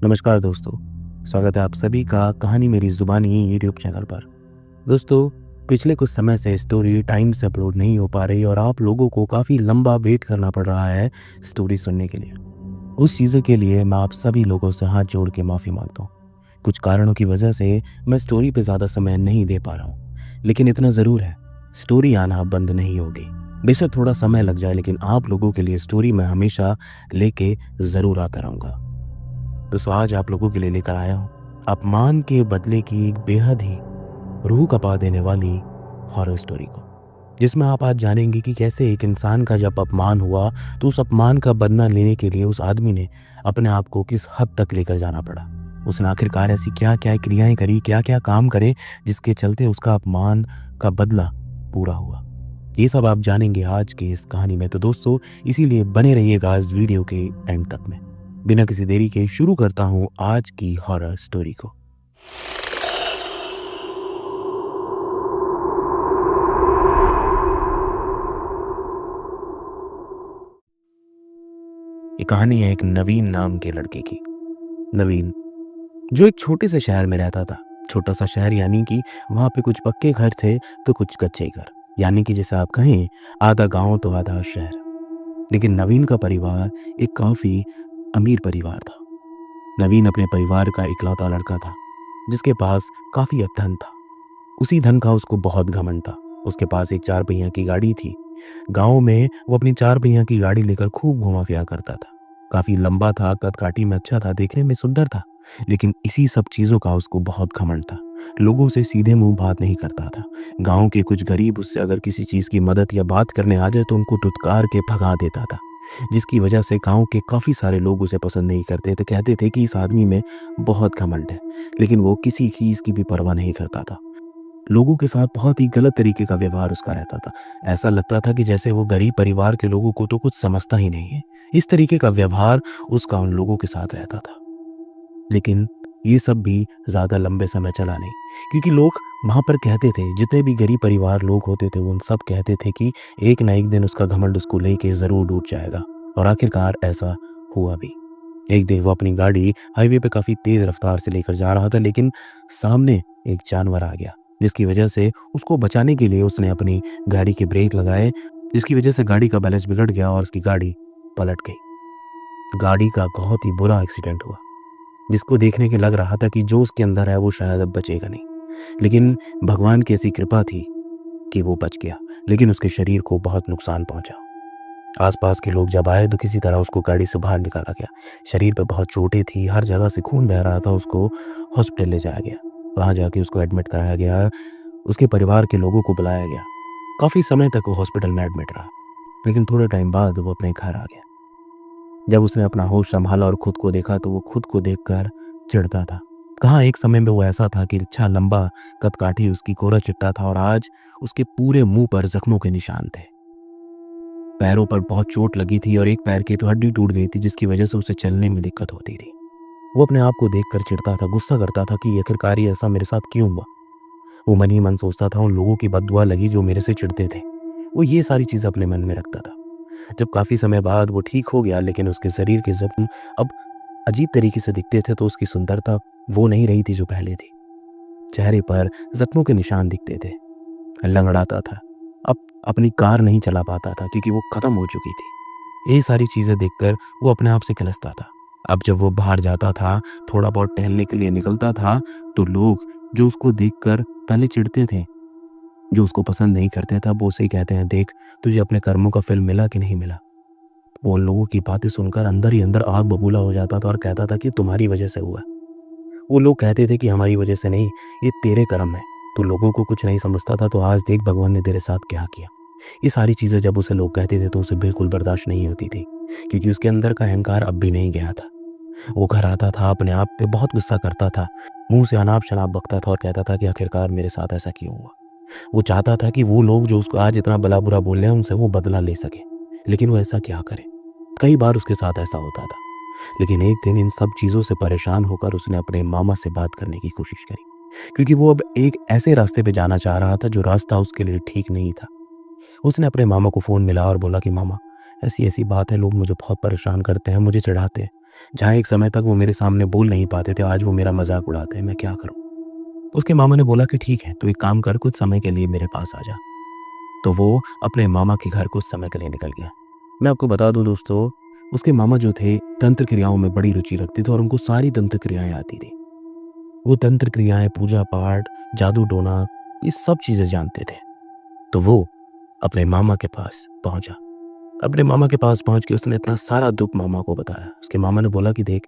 नमस्कार दोस्तों, स्वागत है आप सभी का कहानी मेरी ज़ुबानी यूट्यूब चैनल पर। दोस्तों, पिछले कुछ समय से स्टोरी टाइम से अपलोड नहीं हो पा रही और आप लोगों को काफ़ी लंबा वेट करना पड़ रहा है स्टोरी सुनने के लिए। उस चीज़ों के लिए मैं आप सभी लोगों से हाथ जोड़ के माफ़ी मांगता हूँ। कुछ कारणों की वजह से मैं स्टोरी पे ज़्यादा समय नहीं दे पा रहा हूँ, लेकिन इतना ज़रूर है, स्टोरी आना बंद नहीं होगी। बेशक थोड़ा समय लग जाए, लेकिन आप लोगों के लिए स्टोरी मैं हमेशा लेके ज़रूर आता रहूँगा। दोस्तों, आज आप लोगों के लिए लेकर आया हूँ अपमान के बदले की एक बेहद ही रूह कपा देने वाली हॉरर स्टोरी को, जिसमें आप आज जानेंगे कि कैसे एक इंसान का जब अपमान हुआ तो उस अपमान का बदला लेने के लिए उस आदमी ने अपने आप को किस हद तक लेकर जाना पड़ा। उसने आखिरकार ऐसी क्या क्या क्रियाएं करी, क्या क्या काम करे, जिसके चलते उसका अपमान का बदला पूरा हुआ। ये सब आप जानेंगे आज की इस कहानी में। तो दोस्तों, इसीलिए बने रहिएगा इस वीडियो के एंड तक में। बिना किसी देरी के शुरू करता हूं आज की हॉरर स्टोरी को। ये कहानी है एक नवीन नाम के लड़के की। नवीन, जो एक छोटे से शहर में रहता था। छोटा सा शहर यानी कि वहां पे कुछ पक्के घर थे तो कुछ कच्चे घर, यानी कि जैसे आप कहें आधा गांव तो आधा शहर। लेकिन नवीन का परिवार एक काफी अमीर परिवार था। नवीन अपने परिवार का इकलौता लड़का था जिसके पास काफी धन था। उसी धन का उसको बहुत घमंड था। उसके पास एक 4 पहिया की गाड़ी थी। गांव में वो अपनी 4 पहिया की गाड़ी लेकर खूब घुमा फिरा करता था। काफी लंबा था, कद काठी में अच्छा था, देखने में सुंदर था। लेकिन इसी सब चीजों का उसको बहुत घमंड था। लोगों से सीधे मुंह बात नहीं करता था। गांव के कुछ गरीब उससे अगर किसी चीज की मदद या बात करने आ जाए तो उनको धुतकार के भगा देता था, जिसकी वजह से गांव के काफी सारे लोग उसे पसंद नहीं करते थे। कहते थे कि इस आदमी में बहुत घमंड है, लेकिन वो किसी चीज की भी परवाह नहीं करता था। लोगों के साथ बहुत ही गलत तरीके का व्यवहार उसका रहता था। ऐसा लगता था कि जैसे वो गरीब परिवार के लोगों को तो कुछ समझता ही नहीं है। इस तरीके का व्यवहार उसका उन लोगों के साथ रहता था। लेकिन ये सब भी ज्यादा लंबे समय चला नहीं, क्योंकि लोग वहां पर कहते थे, जितने भी गरीब परिवार लोग होते थे उन सब कहते थे कि एक ना एक दिन उसका घमंड उसको लेके जरूर डूब जाएगा। और आखिरकार ऐसा हुआ भी। एक दिन वो अपनी गाड़ी हाईवे पे काफी तेज रफ्तार से लेकर जा रहा था, लेकिन सामने एक जानवर आ गया, जिसकी वजह से उसको बचाने के लिए उसने अपनी गाड़ी के ब्रेक लगाए, जिसकी वजह से गाड़ी का बैलेंस बिगड़ गया और उसकी गाड़ी पलट गई। गाड़ी का बहुत ही बुरा एक्सीडेंट हुआ, जिसको देखने के लग रहा था कि जो उसके अंदर है वो शायद अब बचेगा नहीं। लेकिन भगवान की ऐसी कृपा थी कि वो बच गया, लेकिन उसके शरीर को बहुत नुकसान पहुंचा। आसपास के लोग जब आए तो किसी तरह उसको गाड़ी से बाहर निकाला गया। शरीर पे बहुत चोटें थी, हर जगह से खून बह रहा था। उसको हॉस्पिटल ले जाया गया। वहां जाके उसको एडमिट कराया गया। उसके परिवार के लोगों को बुलाया गया। काफी समय तक वो हॉस्पिटल में एडमिट रहा, लेकिन थोड़े टाइम बाद वो अपने घर आ गया। जब उसने अपना होश संभाला और खुद को देखा तो वो खुद को देखकर चिढ़ता था। कहाँ एक समय में वो ऐसा था कि अच्छा लंबा कद काठी उसकी कोरा चिट्टा था और आज उसके पूरे मुंह पर जख्मों के निशान थे। पैरों पर बहुत चोट लगी थी और एक पैर की तो हड्डी टूट गई थी, जिसकी वजह से उसे चलने में दिक्कत होती थी। वो अपने आप को देखकर चिढ़ता था, गुस्सा करता था कि आखिरकार ये ऐसा मेरे साथ क्यों हुआ। वो मन ही मन सोचता था, उन लोगों की बददुआ लगी जो मेरे से चिढ़ते थे। वो ये सारी चीजें अपने मन में रखता था। जब काफी समय बाद वो ठीक हो गया, लेकिन उसके शरीर के जख्म अब अजीब तरीके से दिखते थे, तो उसकी सुंदरता वो नहीं रही थी जो पहले थी। चेहरे पर जख्मों के निशान दिखते थे। लंगड़ाता था। अब अपनी कार नहीं चला पाता था क्योंकि वो खत्म हो चुकी थी। ये सारी चीजें देखकर वो अपने आप से कलसता था। अब जब वो बाहर जाता था, थोड़ा बहुत टहलने के लिए निकलता था, तो लोग जो उसको देखकर पहले चिढ़ते थे, जो उसको पसंद नहीं करते थे, वो उसे ही कहते हैं, देख तुझे अपने कर्मों का फल मिला कि नहीं मिला। वो उन लोगों की बातें सुनकर अंदर ही अंदर आग बबूला हो जाता था और कहता था कि तुम्हारी वजह से हुआ। वो लोग कहते थे कि हमारी वजह से नहीं, ये तेरे कर्म है। तू लोगों को कुछ नहीं समझता था, तो आज देख भगवान ने तेरे साथ क्या किया। ये सारी चीजें जब उसे लोग कहते थे तो उसे बिल्कुल बर्दाश्त नहीं होती थी, क्योंकि उसके अंदर का अहंकार अब भी नहीं गया था। वो घर आता था, अपने आप पे बहुत गुस्सा करता था, मुंह से अनाप शनाप बकता था और कहता था कि आखिरकार मेरे साथ ऐसा क्यों हुआ। वो चाहता था कि वो लोग जो उसको आज इतना भला बुरा बोल रहे हैं उनसे वो बदला ले सके, लेकिन वो ऐसा क्या करे। कई बार उसके साथ ऐसा होता था। लेकिन एक दिन इन सब चीजों से परेशान होकर उसने अपने मामा से बात करने की कोशिश करी, क्योंकि वो अब एक ऐसे रास्ते पे जाना चाह रहा था जो रास्ता उसके लिए ठीक नहीं था। उसने अपने मामा को फोन मिला और बोला कि मामा, ऐसी ऐसी बात है, लोग मुझे बहुत परेशान करते हैं, मुझे चिढ़ाते हैं, जहाँ एक समय तक वो मेरे सामने बोल नहीं पाते थे, आज वो मेरा मज़ाक उड़ाते हैं, मैं क्या करूँ? तो उसके मामा ने बोला कि ठीक है, तू एक काम कर, कुछ समय के लिए मेरे पास आ जा। तो वो अपने मामा के घर कुछ समय के लिए निकल गया। मैं आपको बता दूँ दोस्तों, उसके मामा जो थे तंत्र क्रियाओं में बड़ी रुचि रखते थे और उनको सारी तंत्र क्रियाएँ आती थी। वो तंत्र क्रियाएँ, पूजा-पाठ, जादू-टोना, ये सब चीज़ें जानते थे। तो वो अपने मामा के पास पहुँचा। अपने मामा के पास पहुँच के उसने अपना सारा दुःख मामा को बताया। उसके मामा ने बोला कि देख,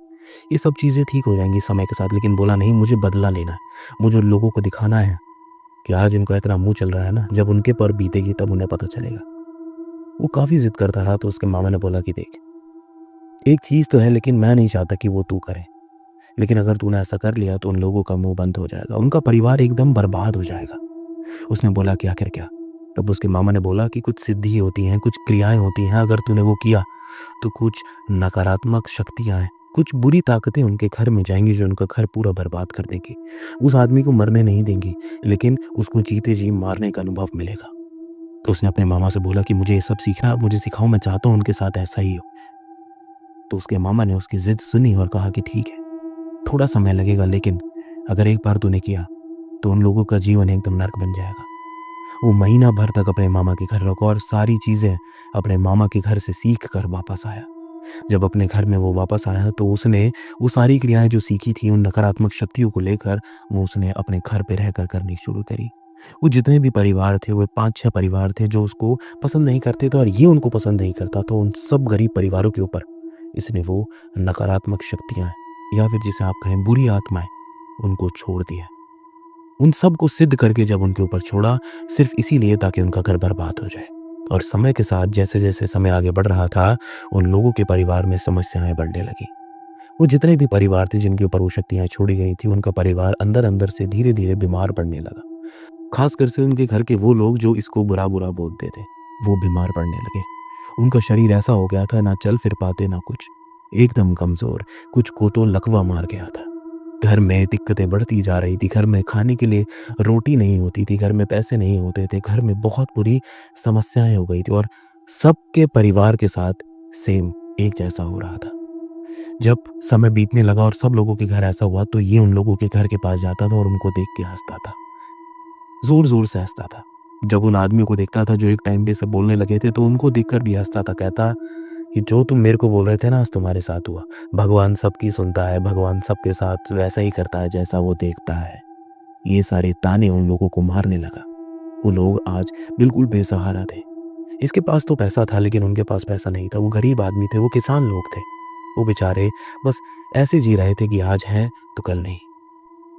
ये सब चीज़ें ठीक हो जाएँगी समय के साथ, लेकिन बोला नहीं, मुझे बदला लेना है। मुझे लोगों को दिखाना है कि आज इनका इतना मुँह चल रहा है ना, जब उनके पर बीतेगी तब उन्हें पता चलेगा। वो काफ़ी ज़िद करता रहा तो उसके मामा ने बोला कि देख, एक चीज़ तो है लेकिन मैं नहीं चाहता कि वो तू करे। लेकिन अगर तूने ऐसा कर लिया तो उन लोगों का मुँह बंद हो जाएगा, उनका परिवार एकदम बर्बाद हो जाएगा। उसने बोला कि आखिर क्या? तब उसके मामा ने बोला कि कुछ सिद्धि होती हैं, कुछ क्रियाएँ होती हैं, अगर तूने वो किया तो कुछ नकारात्मक शक्तियाँ हैं, कुछ बुरी ताकतें उनके घर में जाएँगी जो उनका घर पूरा बर्बाद कर देंगी। उस आदमी को मरने नहीं देंगी, लेकिन उसको जीते जी मारने का अनुभव मिलेगा। तो उसने अपने मामा से बोला कि मुझे ये सब सीखना है, आप मुझे सिखाओ, मैं चाहता हूँ उनके साथ ऐसा ही हो। तो उसके मामा ने उसकी ज़िद सुनी और कहा कि ठीक है, थोड़ा समय लगेगा लेकिन अगर एक बार तूने किया, तो उन लोगों का जीवन एकदम नर्क बन जाएगा। वो महीना भर तक अपने मामा के घर रुका और सारी चीज़ें अपने मामा के घर से सीख कर वापस आया। जब अपने घर में वो वापस आया तो उसने वो सारी क्रियाएँ जो सीखी थी उन नकारात्मक शक्तियों को लेकर वो उसने अपने घर पे रहकर करनी शुरू करी। वो जितने भी परिवार थे, वो 5-6 परिवार थे जो उसको पसंद नहीं करते थे और ये उनको पसंद नहीं करता, तो उन सब गरीब परिवारों के ऊपर इसने वो नकारात्मक शक्तियाँ या फिर जिसे आप कहें बुरी आत्माएँ, उनको छोड़ दिया। उन सब को सिद्ध करके जब उनके ऊपर छोड़ा, सिर्फ़ इसीलिए ताकि उनका घर बर्बाद हो जाए। और समय के साथ जैसे-जैसे समय आगे बढ़ रहा था, उन लोगों के परिवार में समस्याएँ बढ़ने लगीं। वो जितने भी परिवार थे जिनके ऊपर वो शक्तियाँ छोड़ी गई थी, उनका परिवार अंदर-अंदर से धीरे-धीरे बीमार पड़ने लगा। ख़ासकर से उनके घर के वो लोग जो इसको बुरा-बुरा बोलते थे, वो बीमार पड़ने लगे। उनका शरीर ऐसा हो गया था, ना चल फिर पाते ना कुछ। एकदम कमज़ोर, कुछ को तो लकवा मार गया था। घर में दिक्कतें बढ़ती जा रही थी, घर में खाने के लिए रोटी नहीं होती थी, घर में पैसे नहीं होते थे, घर में बहुत बुरी समस्याएँ हो गई थी और सबके परिवार के साथ सेम एक जैसा हो रहा था। जब समय बीतने लगा और सब लोगों के घर ऐसा हुआ तो ये उन लोगों के घर के पास जाता था और उनको देख के हँसता था। ज़ोर-ज़ोर से हँसता था। जब उन आदमियों को देखता था जो एक टाइम पे सब बोलने लगे थे तो उनको देखकर भी हँसता था, कहता कि जो तुम मेरे को बोल रहे थे ना आज तुम्हारे साथ हुआ। भगवान सबकी सुनता है, भगवान सबके साथ वैसा ही करता है जैसा वो देखता है। ये सारे ताने उन लोगों को मारने लगा। वो लोग आज बिल्कुल बेसहारा थे। इसके पास तो पैसा था लेकिन उनके पास पैसा नहीं था। वो गरीब आदमी थे, वो किसान लोग थे। वो बेचारे बस ऐसे जी रहे थे कि आज है तो कल नहीं।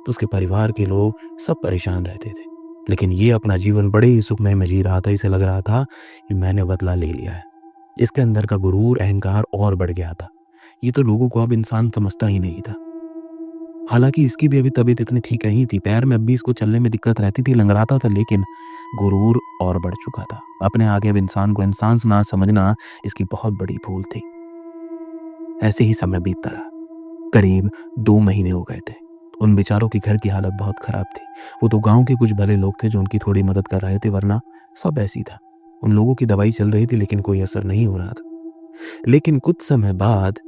तो उसके परिवार के लोग सब परेशान रहते थे। लेकिन ये अपना जीवन बड़े ही सुखमय में जी रहा था। इसे लग रहा था कि मैंने बदला ले लिया है। इसके अंदर का गुरूर, अहंकार और बढ़ गया था। ये तो लोगों को अब इंसान समझता ही नहीं था। हालाँकि इसकी भी अभी तबीयत इतनी ठीक नहीं थी, पैर में अब भी इसको चलने में दिक्कत रहती थी, लंगड़ाता था, लेकिन गुरूर और बढ़ चुका था। अपने आगे अब इंसान को इंसान ना समझना इसकी बहुत बड़ी भूल थी। ऐसे ही समय बीतता रहा। करीब 2 महीने हो गए थे। उन बेचारों के घर की हालत बहुत खराब थी। वो तो गाँव के कुछ भले लोग थे जो उनकी थोड़ी मदद कर रहे थे, वरना सब ऐसे ही था। उन लोगों की दवाई चल रही थी लेकिन कोई असर नहीं हो रहा था। लेकिन कुछ समय बाद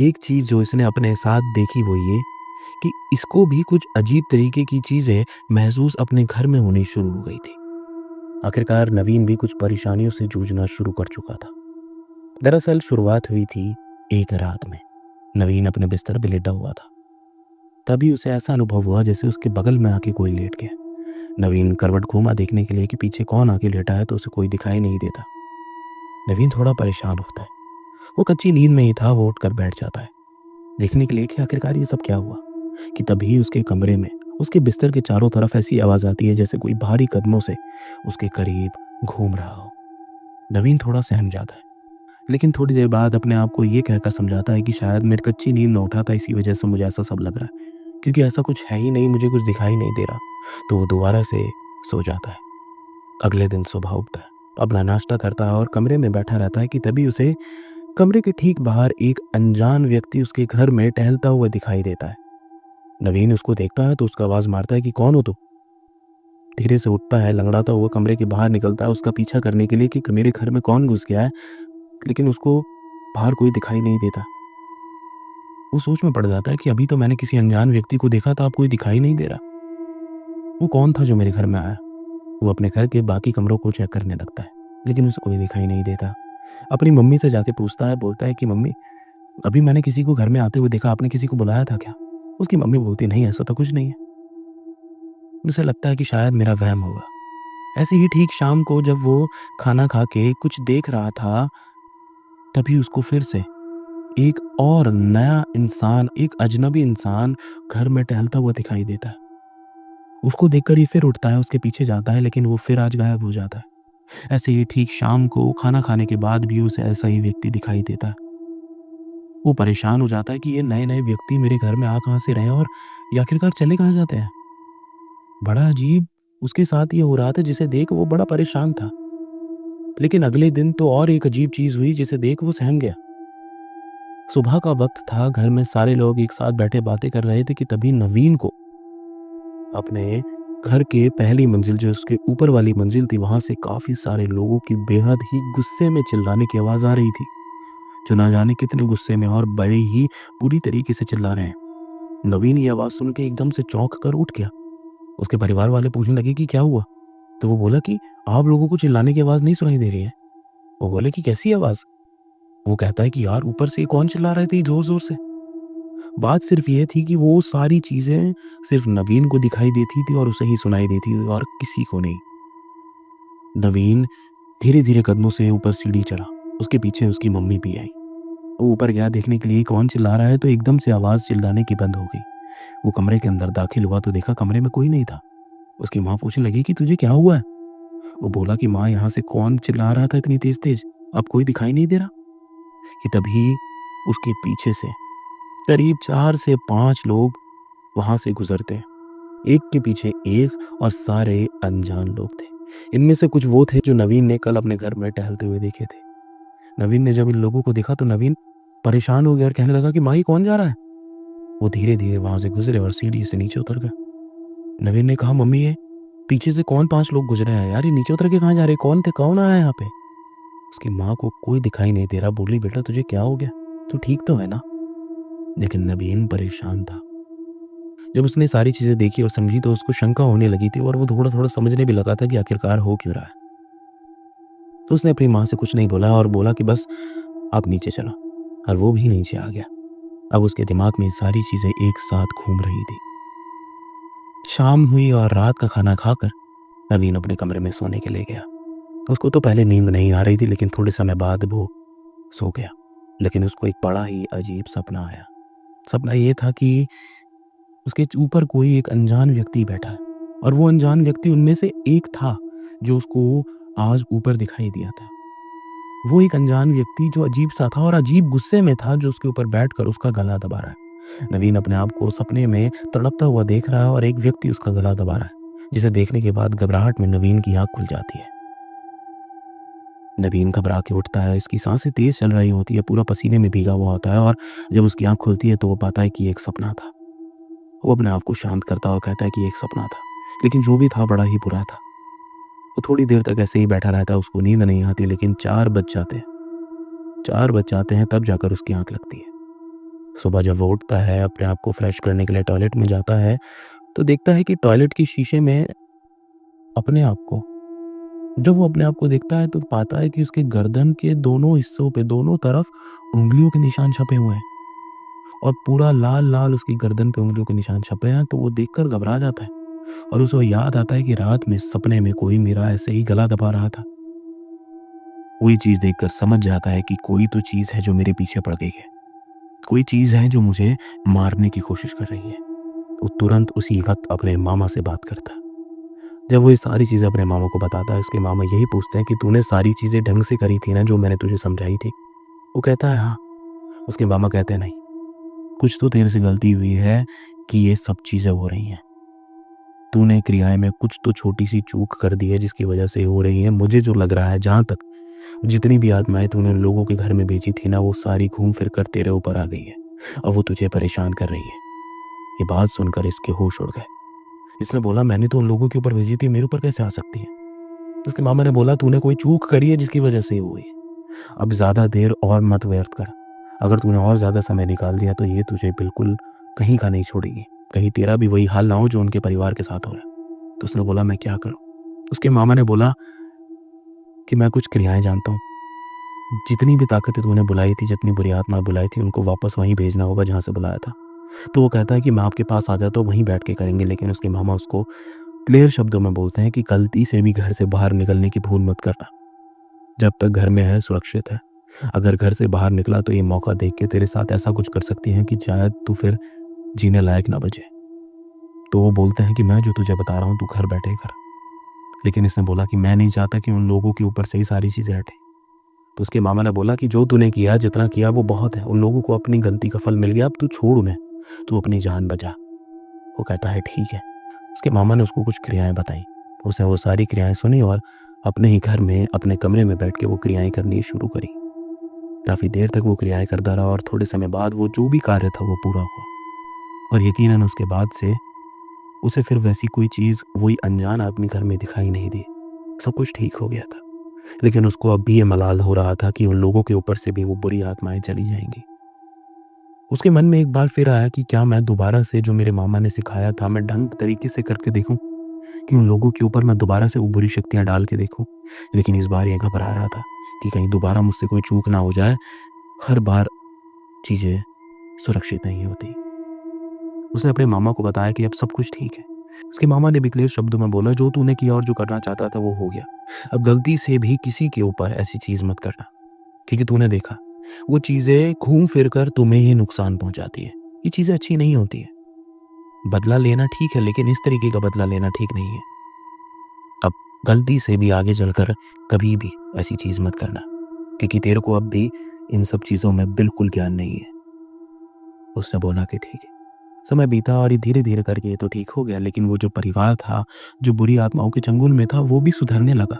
एक चीज़ जो इसने अपने साथ देखी वो ये कि इसको भी कुछ अजीब तरीके की चीज़ें महसूस अपने घर में होनी शुरू हो गई थी। आखिरकार नवीन भी कुछ परेशानियों से जूझना शुरू कर चुका था। दरअसल शुरुआत हुई थी एक रात में। नवीन अपने बिस्तर पे लेटा हुआ था। तभी उसे ऐसा अनुभव हुआ जैसे उसके बगल में आके कोई लेट गया। नवीन करवट घूमा देखने के लिए कि पीछे कौन आके लेटा है तो उसे कोई दिखाई नहीं देता। नवीन थोड़ा परेशान होता है। वो कच्ची नींद में ही था, वो उठकर बैठ जाता है देखने के लिए कि आखिरकार ये सब क्या हुआ। कि तभी उसके कमरे में उसके बिस्तर के चारों तरफ ऐसी आवाज़ आती है जैसे कोई भारी कदमों से उसके करीब घूम रहा हो। नवीन थोड़ा सहम जाता है लेकिन थोड़ी देर बाद अपने आप को ये कहकर समझाता है कि शायद मेरी कच्ची नींद में उठा था, इसी वजह से मुझे ऐसा सब लग रहा है, क्योंकि ऐसा कुछ है ही नहीं, मुझे कुछ दिखाई नहीं दे रहा। तो वो दोबारा से सो जाता है। अगले दिन सुबह उठता है, अपना नाश्ता करता है और कमरे में बैठा रहता है कि तभी उसे कमरे के ठीक बाहर एक अनजान व्यक्ति उसके घर में टहलता हुआ दिखाई देता है। नवीन उसको देखता है तो उसका आवाज़ मारता है कि कौन हो तुम? धीरे से उठता है, लंगड़ाता हुआ कमरे के बाहर निकलता है उसका पीछा करने के लिए कि मेरे घर में कौन घुस गया है, लेकिन उसको बाहर कोई दिखाई नहीं देता। वो सोच में पड़ जाता है कि अभी तो मैंने किसी अनजान व्यक्ति को देखा था, अब कोई दिखाई नहीं दे रहा। वो कौन था जो मेरे घर में आया? वो अपने घर के बाकी कमरों को चेक करने लगता है, लेकिन उसे कोई दिखाई नहीं देता। अपनी मम्मी से जाके पूछता है, बोलता है कि मम्मी, अभी मैंने किसी को घर में आते हुए देखा, आपने किसी को बुलाया था क्या? उसकी मम्मी बोलती, नहीं ऐसा तो कुछ नहीं है। उसे लगता है कि शायद मेरा वहम होगा। ऐसे ही ठीक शाम को जब वो खाना खा के कुछ देख रहा था, तभी उसको फिर से एक और नया इंसान, एक अजनबी इंसान घर में टहलता हुआ दिखाई देता है। उसको देखकर ये फिर उठता है, उसके पीछे जाता है, लेकिन वो फिर आज गायब हो जाता है। ऐसे ही ठीक शाम को खाना खाने के बाद भी उसे ऐसा ही व्यक्ति दिखाई देता है। वो परेशान हो जाता है कि ये नए-नए व्यक्ति मेरे घर में आ कहाँ से रहे हैं और ये आखिरकार चले कहाँ जाते हैं। बड़ा अजीब उसके साथ ये हो रहा था, जिसे देख वो बड़ा परेशान था। लेकिन अगले दिन तो और एक अजीब चीज़ हुई जिसे देख वो सहम गया। सुबह का वक्त था, घर में सारे लोग एक साथ बैठे बातें कर रहे थे कि तभी नवीन को अपने घर के पहली मंजिल, जो उसके ऊपर वाली मंजिल थी, वहां से काफी सारे लोगों की बेहद ही गुस्से में चिल्लाने की आवाज आ रही थी, जो ना जाने कितने गुस्से में और बड़े ही बुरी तरीके से चिल्ला रहे हैं। नवीन ये आवाज सुन के एकदम से चौंक कर उठ गया। उसके परिवार वाले पूछने लगे कि क्या हुआ, तो वो बोला कि आप लोगों को चिल्लाने की आवाज नहीं सुनाई दे रही है। वो बोले कि कैसी आवाज? वो कहता है कि यार ऊपर से कौन चिल्ला रहे थे जोर जोर से। बात सिर्फ ये थी कि वो सारी चीजें सिर्फ नवीन को दिखाई देती थी और उसे ही सुनाई देती थी और किसी को नहीं। नवीन धीरे धीरे कदमों से ऊपर सीढ़ी चढ़ा। उसके पीछे उसकी मम्मी भी आई। वो ऊपर गया देखने के लिए कौन चिल्ला रहा है, तो एकदम से आवाज चिल्लाने की बंद हो गई। वो कमरे के अंदर दाखिल हुआ तो देखा कमरे में कोई नहीं था। उसकी माँ पूछने लगी कि तुझे क्या हुआ है? वो बोला कि माँ, यहाँ से कौन चिल्ला रहा था इतनी तेज तेज, अब कोई दिखाई नहीं दे रहा। कि तभी उसके पीछे से करीब 4 से 5 लोग वहां से गुजरते हैं, एक के पीछे एक, और सारे अनजान लोग थे। इनमें से कुछ वो थे जो नवीन ने कल अपने घर में टहलते हुए देखे थे। नवीन ने जब इन लोगों को देखा तो नवीन परेशान हो गया और कहने लगा कि माँ, ये कौन जा रहा है? वो धीरे धीरे वहां से गुजरे और सीढ़ी से नीचे उतर गए। नवीन ने कहा, मम्मी, ये पीछे से कौन 5 लोग गुजरे हैं यार, ये नीचे उतर के कहाँ जा रहे? कौन थे, कौन आया यहाँ पे? उसकी माँ को कोई दिखाई नहीं दे रहा। बोली, बेटा तुझे क्या हो गया, तू ठीक तो है ना? लेकिन नवीन परेशान था। जब उसने सारी चीजें देखी और समझी तो उसको शंका होने लगी थी और वो थोड़ा थोड़ा समझने भी लगा था कि आखिरकार हो क्यों रहा है। तो उसने अपनी माँ से कुछ नहीं बोला और बोला कि बस आप नीचे चलो, और वो भी नीचे आ गया। अब उसके दिमाग में सारी चीजें एक साथ घूम रही थी। शाम हुई और रात का खाना खाकर नवीन अपने कमरे में सोने के लिए गया। उसको तो पहले नींद नहीं आ रही थी, लेकिन थोड़े समय बाद वो सो गया। लेकिन उसको एक बड़ा ही अजीब सपना आया। सपना ये था कि उसके ऊपर कोई एक अनजान व्यक्ति बैठा है, और वो अनजान व्यक्ति उनमें से एक था जो उसको आज ऊपर दिखाई दिया था। वो एक अनजान व्यक्ति जो अजीब सा था और अजीब गुस्से में था, जो उसके ऊपर बैठकर उसका गला दबा रहा है। नवीन अपने आप को सपने में तड़पता हुआ देख रहा है और एक व्यक्ति उसका गला दबा रहा है, जिसे देखने के बाद घबराहट में नवीन की आंख खुल जाती है। नवीन घबरा के उठता है, इसकी सांसें तेज चल रही होती है, पूरा पसीने में भीगा हुआ होता है, और जब उसकी आंख खुलती है तो वो पाता है कि एक सपना था। वो अपने आप को शांत करता और कहता है कि एक सपना था, लेकिन जो भी था बड़ा ही बुरा था। वो थोड़ी देर तक ऐसे ही बैठा रहता है, उसको नींद नहीं आती, लेकिन 4 बज जाते हैं। 4 बज जाते हैं तब जाकर उसकी आंख लगती है। सुबह जब वो उठता है, अपने आप को फ्रेश करने के लिए टॉयलेट में जाता है, तो देखता है कि टॉयलेट के शीशे में अपने आप को जब वो अपने आप को देखता है तो पाता है कि उसके गर्दन के दोनों हिस्सों पे, दोनों तरफ उंगलियों के निशान छपे हुए हैं, और पूरा लाल लाल उसकी गर्दन पे उंगलियों के निशान छपे हैं। तो वो देखकर घबरा जाता है और उसे याद आता है कि रात में सपने में कोई मेरा ऐसे ही गला दबा रहा था। वो ये चीज देखकर समझ जाता है कि कोई तो चीज है जो मेरे पीछे पड़ गई है, कोई चीज है जो मुझे मारने की कोशिश कर रही है। वो तुरंत उसी वक्त अपने मामा से बात करता है। जब वो ये सारी चीजें अपने मामा को बताता है, उसके मामा यही पूछते हैं कि तूने सारी चीजें ढंग से करी थी ना, जो मैंने तुझे समझाई थी? वो कहता है हाँ। उसके मामा कहते हैं नहीं, कुछ तो तेरे से गलती हुई है कि ये सब चीजें हो रही हैं। तूने क्रियाएं में कुछ तो छोटी सी चूक कर दी है जिसकी वजह से हो रही है। मुझे जो लग रहा है, जहां तक जितनी भी आत्माएं तूने उन लोगों के घर में भेजी थी ना, वो सारी घूम फिर कर तेरे ऊपर आ गई है और वो तुझे परेशान कर रही है। ये बात सुनकर इसके होश उड़ गए। इसने बोला, मैंने तो उन लोगों के ऊपर भेजी थी, मेरे ऊपर कैसे आ सकती है? उसके मामा ने बोला, तूने कोई चूक करी है जिसकी वजह से हुई है। अब ज्यादा देर और मत व्यर्थ कर, अगर तूने और ज़्यादा समय निकाल दिया तो ये तुझे बिल्कुल कहीं का नहीं छोड़ेगी, कहीं तेरा भी वही हाल ना हो जो उनके परिवार के साथ हो रहा है। तो उसने बोला मैं क्या करूँ? उसके मामा ने बोला कि मैं कुछ क्रियाएँ जानता हूँ, जितनी भी ताकतें तूने बुलाई थी, जितनी बुरी आत्मा बुलाई थी, उनको वापस वहीं भेजना होगा जहाँ से बुलाया था। तो वो कहता है कि मैं आपके पास आ जाता हूँ, वहीं बैठ के करेंगे। लेकिन उसके मामा उसको क्लियर शब्दों में बोलते हैं कि गलती से भी घर से बाहर निकलने की भूल मत करना। जब तक घर में है सुरक्षित है। अगर घर से बाहर निकला तो ये मौका देख के तेरे साथ ऐसा कुछ कर सकती हैं कि शायद तू फिर जीने लायक ना बचे। तो वो बोलते हैं कि मैं जो तुझे बता रहा हूँ तू घर बैठे कर। लेकिन इसने बोला कि मैं नहीं चाहता कि उन लोगों के ऊपर से ही सारी चीज़ें हटें। तो उसके मामा ने बोला कि जो तूने किया, जितना किया वो बहुत है। उन लोगों को अपनी गलती का फल मिल गया, अब तू छोड़ उन्हें, तू अपनी जान बचा। वो कहता है ठीक है। उसके मामा ने उसको कुछ क्रियाएँ बताई। उसने वो सारी क्रियाएँ सुनी और अपने ही घर में, अपने कमरे में बैठ के वो क्रियाएँ करनी शुरू करी। काफ़ी देर तक वो क्रियाएँ करता रहा और थोड़े समय बाद वो जो भी कार्य था वो पूरा हुआ। और यकीनन उसके बाद से उसे फिर वैसी कोई चीज़, वही अनजान आदमी घर में दिखाई नहीं दी। सब कुछ ठीक हो गया था। लेकिन उसको अब भी ये मलाल हो रहा था कि उन लोगों के ऊपर से भी वो बुरी आत्माएँ चली जाएँगी। उसके मन में एक बार फिर आया कि क्या मैं दोबारा से जो मेरे मामा ने सिखाया था, मैं ढंग तरीके से करके देखूँ, कि उन लोगों के ऊपर मैं दोबारा से वो बुरी शक्तियाँ डाल के देखूँ। लेकिन इस बार ये घबरा रहा था कि कहीं दोबारा मुझसे कोई चूक ना हो जाए। हर बार चीज़ें सुरक्षित नहीं होती। उसने अपने मामा को बताया कि अब सब कुछ ठीक है। उसके मामा ने भी क्लियर शब्दों में बोला जो तूने किया और जो करना चाहता था वो हो गया। अब गलती से भी किसी के ऊपर ऐसी चीज़ मत करना, क्योंकि तूने देखा वो चीज़ें घूम फिर कर तुम्हें ही नुकसान पहुँचाती है। ये चीज़ें अच्छी नहीं होती है। बदला लेना ठीक है, लेकिन इस तरीके का बदला लेना ठीक नहीं है। अब गलती से भी आगे चलकर कभी भी ऐसी चीज़ मत करना, क्योंकि तेरे को अब भी इन सब चीज़ों में बिल्कुल ज्ञान नहीं है। उसने बोला कि ठीक है। समय बीता और ये धीरे-धीरे करके ये तो ठीक हो गया, लेकिन वो जो परिवार था, जो बुरी आत्माओं के चंगुल में था, वो भी सुधरने लगा।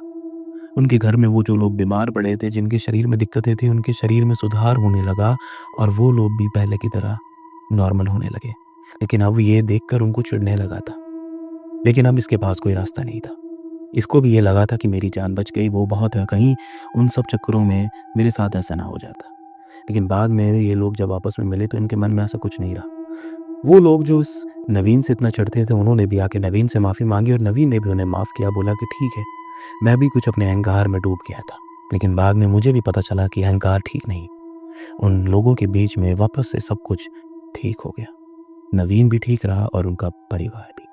उनके घर में वो जो लोग बीमार पड़े थे, जिनके शरीर में दिक्कतें थी, उनके शरीर में सुधार होने लगा और वो लोग भी पहले की तरह नॉर्मल होने लगे। लेकिन अब ये देखकर उनको चिढ़ने लगा था। लेकिन अब इसके पास कोई रास्ता नहीं था। इसको भी ये लगा था कि मेरी जान बच गई, वो बहुत है, कहीं उन सब चक्करों में मेरे साथ ऐसा ना हो जाता। लेकिन बाद में ये लोग जब आपस में मिले तो इनके मन में ऐसा कुछ नहीं रहा। वो लोग जो इस नवीन से इतना चिढ़ते थे, उन्होंने भी आके नवीन से माफ़ी माँगी और नवीन ने भी उन्हें माफ़ किया। बोला कि ठीक है, मैं भी कुछ अपने अहंकार में डूब गया था, लेकिन बाद में मुझे भी पता चला कि अहंकार ठीक नहीं। उन लोगों के बीच में वापस से सब कुछ ठीक हो गया। नवीन भी ठीक रहा और उनका परिवार भी।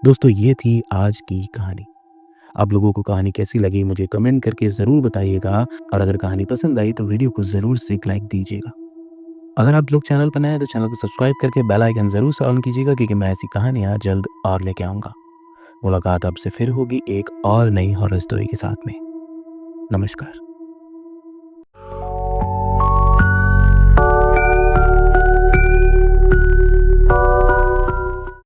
दोस्तों, ये थी आज की कहानी। आप लोगों को कहानी कैसी लगी मुझे कमेंट करके ज़रूर बताइएगा और अगर कहानी पसंद आई तो वीडियो को ज़रूर से एक लाइक दीजिएगा। अगर आप लोग चैनल पर नए हैं तो चैनल को सब्सक्राइब करके बेल आइकन ज़रूर से ऑन कीजिएगा, क्योंकि मैं ऐसी कहानियाँ जल्द और लेके आऊँगा। मुलाकात आपसे फिर होगी एक और नई हॉरर स्टोरी के साथ में। नमस्कार।